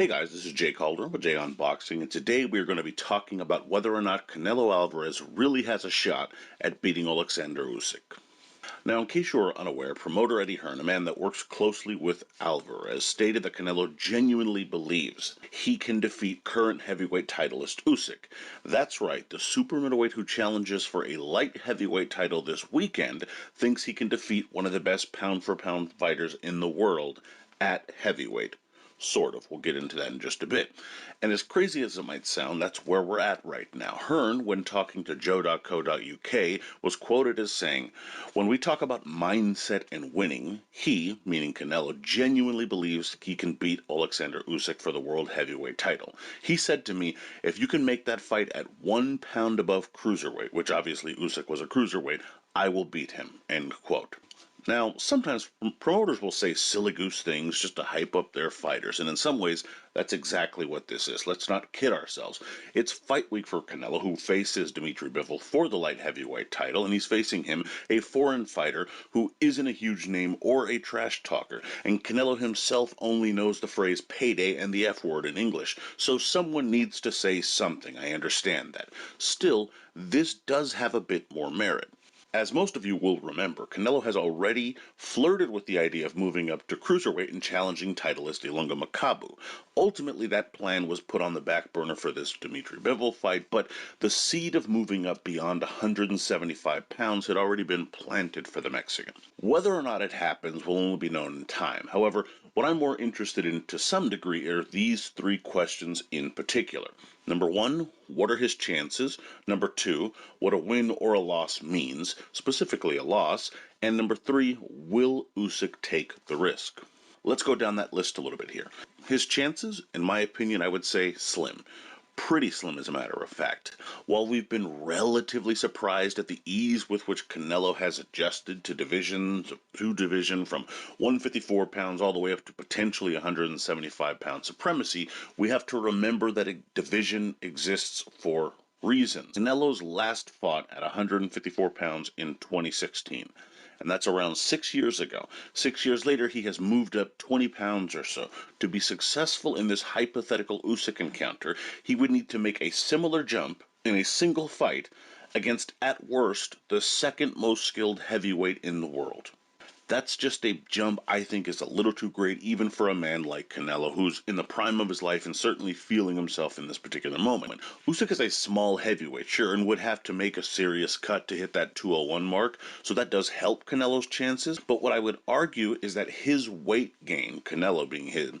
Hey guys, this is Jay Calder with Jay Unboxing, and today we're going to be talking about whether or not Canelo Alvarez really has a shot at beating Oleksandr Usyk. Now, in case you're unaware, promoter HEARN, a man that works closely with Alvarez, stated that Canelo genuinely believes he can defeat current heavyweight titleist Usyk. That's right, the super middleweight who challenges for a light heavyweight title this weekend thinks he can defeat one of the best pound-for-pound fighters in the world at heavyweight. Sort of. We'll get into that in just a bit. And as crazy as it might sound, that's where we're at right now. HEARN, when talking to joe.co.uk, was quoted as saying, "When we talk about mindset and winning, he," meaning Canelo, "genuinely believes he can beat Oleksandr Usyk for the world heavyweight title. He said to me, if you can make that fight at 1 pound above cruiserweight," which obviously Usyk was a cruiserweight, "I will beat him." End quote. Now, sometimes promoters will say silly goose things just to hype up their fighters, and in some ways, that's exactly what this is. Let's not kid ourselves. It's fight week for Canelo, who faces Dmitry Bivol for the light heavyweight title, and he's facing him, a foreign fighter who isn't a huge name or a trash talker, and Canelo himself only knows the phrase payday and the F word in English, so someone needs to say something. I understand that. Still, this does have a bit more merit. As most of you will remember, Canelo has already flirted with the idea of moving up to cruiserweight and challenging titleist Ilunga Makabu. Ultimately, that plan was put on the back burner for this Dmitry Bivol fight, but the seed of moving up beyond 175 pounds had already been planted for the Mexican. Whether or not it happens will only be known in time. However, what I'm more interested in to some degree are these three questions in particular. Number one, what are his chances? Number two, what a win or a loss means, specifically a loss. And number three, will Usyk take the risk? Let's go down that list a little bit here. His chances, in my opinion, I would say slim. Pretty slim, as a matter of fact. While we've been relatively surprised at the ease with which Canelo has adjusted to division from 154 pounds all the way up to potentially 175 pound supremacy, we have to remember that a division exists for reasons. Canelo's last fought at 154 pounds in 2016. And that's around 6 years ago. 6 years later, he has moved up 20 pounds or so. To be successful in this hypothetical Usyk encounter, he would need to make a similar jump in a single fight against, at worst, the second most skilled heavyweight in the world. That's just a jump I think is a little too great even for a man like Canelo, who's in the prime of his life and certainly feeling himself in this particular moment. Usyk is a small heavyweight, sure, and would have to make a serious cut to hit that 201 mark, so that does help Canelo's chances, but what I would argue is that his weight gain, Canelo being him,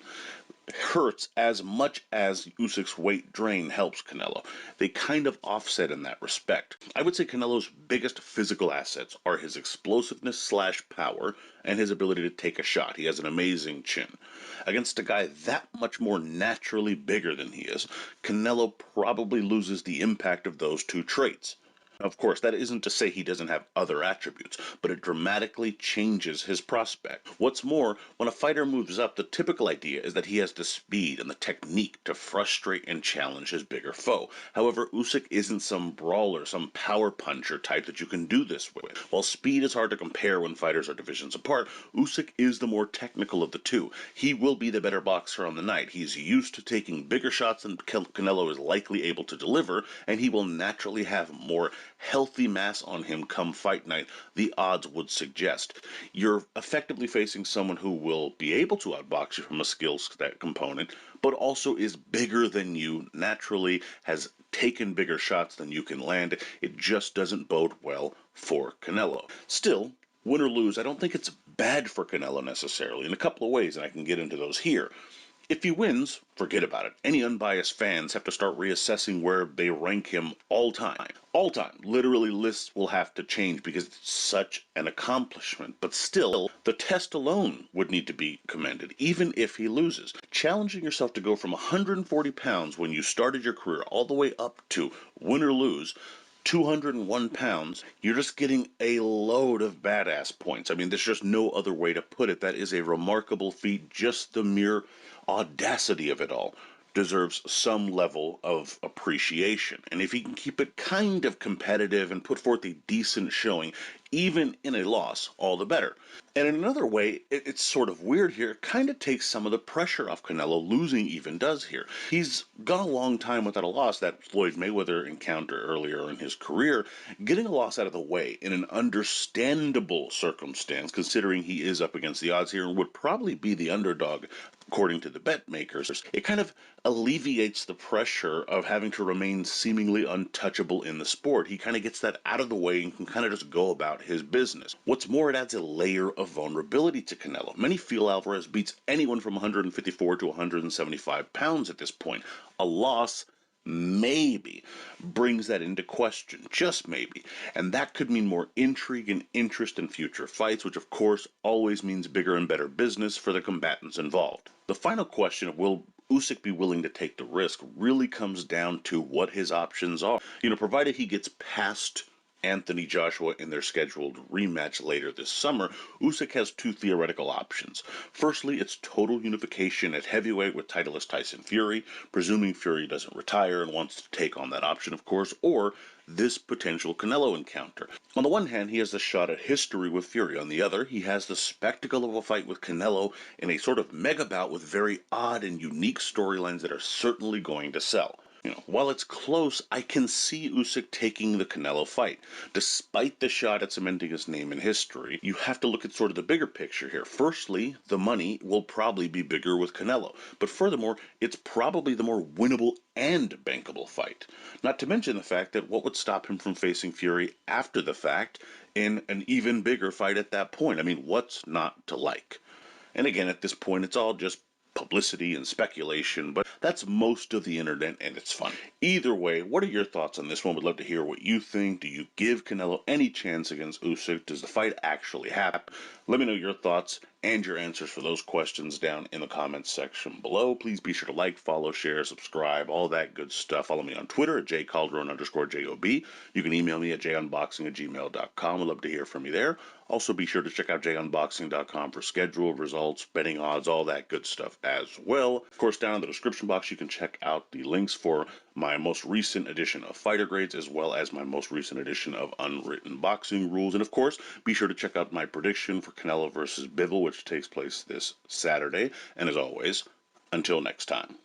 hurts as much as Usyk's weight drain helps Canelo. They kind of offset in that respect. I would say Canelo's biggest physical assets are his explosiveness slash power and his ability to take a shot. He has an amazing chin. Against a guy that much more naturally bigger than he is, Canelo probably loses the impact of those two traits. Of course, that isn't to say he doesn't have other attributes, but it dramatically changes his prospect. What's more, when a fighter moves up, the typical idea is that he has the speed and the technique to frustrate and challenge his bigger foe. However, Usyk isn't some brawler, some power puncher type that you can do this with. While speed is hard to compare when fighters are divisions apart, Usyk is the more technical of the two. He will be the better boxer on the night. He's used to taking bigger shots than Canelo is likely able to deliver, and he will naturally have more healthy mass on him come fight night, the odds would suggest. You're effectively facing someone who will be able to outbox you from a skills component, but also is bigger than you, naturally has taken bigger shots than you can land. It just doesn't bode well for Canelo. Still, win or lose, I don't think it's bad for Canelo necessarily, in a couple of ways, and I can get into those here. If he wins, forget about it. Any unbiased fans have to start reassessing where they rank him all time. All time. Literally, lists will have to change because it's such an accomplishment. But still, the test alone would need to be commended, even if he loses. Challenging yourself to go from 140 pounds when you started your career all the way up to, win or lose, 201 pounds, you're just getting a load of badass points. I mean, there's just no other way to put it. That is a remarkable feat. Just the mere audacity of it all deserves some level of appreciation. And if he can keep it kind of competitive and put forth a decent showing, even in a loss, all the better. And in another way, it's sort of weird here. It kind of takes some of the pressure off Canelo. Losing even does here. He's gone a long time without a loss. That Floyd Mayweather encounter earlier in his career, getting a loss out of the way in an understandable circumstance, considering he is up against the odds here and would probably be the underdog according to the bet makers. It kind of alleviates the pressure of having to remain seemingly untouchable in the sport. He kind of gets that out of the way and can kind of just go about his business. What's more, it adds a layer of vulnerability to Canelo. Many feel Alvarez beats anyone from 154 to 175 pounds at this point. A loss maybe brings that into question, just maybe. And that could mean more intrigue and interest in future fights, which of course always means bigger and better business for the combatants involved. The final question of will Usyk be willing to take the risk really comes down to what his options are. Provided he gets past Anthony Joshua in their scheduled rematch later this summer, Usyk has two theoretical options. Firstly, it's total unification at heavyweight with TITLIST Tyson Fury, presuming Fury doesn't retire and wants to take on that option, of course, or this potential Canelo encounter. On the one hand, he has the shot at history with Fury. On the other, he has the spectacle of a fight with Canelo in a sort of mega bout with very odd and unique storylines that are certainly going to sell. While it's close, I can see Usyk taking the Canelo fight. Despite the shot at cementing his name in history, you have to look at sort of the bigger picture here. Firstly, the money will probably be bigger with Canelo. But furthermore, it's probably the more winnable and bankable fight. Not to mention the fact that what would stop him from facing Fury after the fact in an even bigger fight at that point? I mean, what's not to like? And again, at this point, it's all just publicity and speculation, but that's most of the internet and it's fun. Either way, what are your thoughts on this one? Would love to hear what you think. Do you give Canelo any chance against Usyk? Does the fight actually happen? Let me know your thoughts and your answers for those questions down in the comments section below. Please be sure to like, follow, share, subscribe, all that good stuff. Follow me on Twitter at jcalderon_JOB. You can email me at junboxing@gmail.com. I'd love to hear from you there. Also, be sure to check out junboxing.com for schedule, results, betting odds, all that good stuff as well. Of course, down in the description box, you can check out the links for my most recent edition of Fighter Grades, as well as my most recent edition of Unwritten Boxing Rules. And of course, be sure to check out my prediction for Canelo versus Bivol, which takes place this Saturday. And as always, until next time.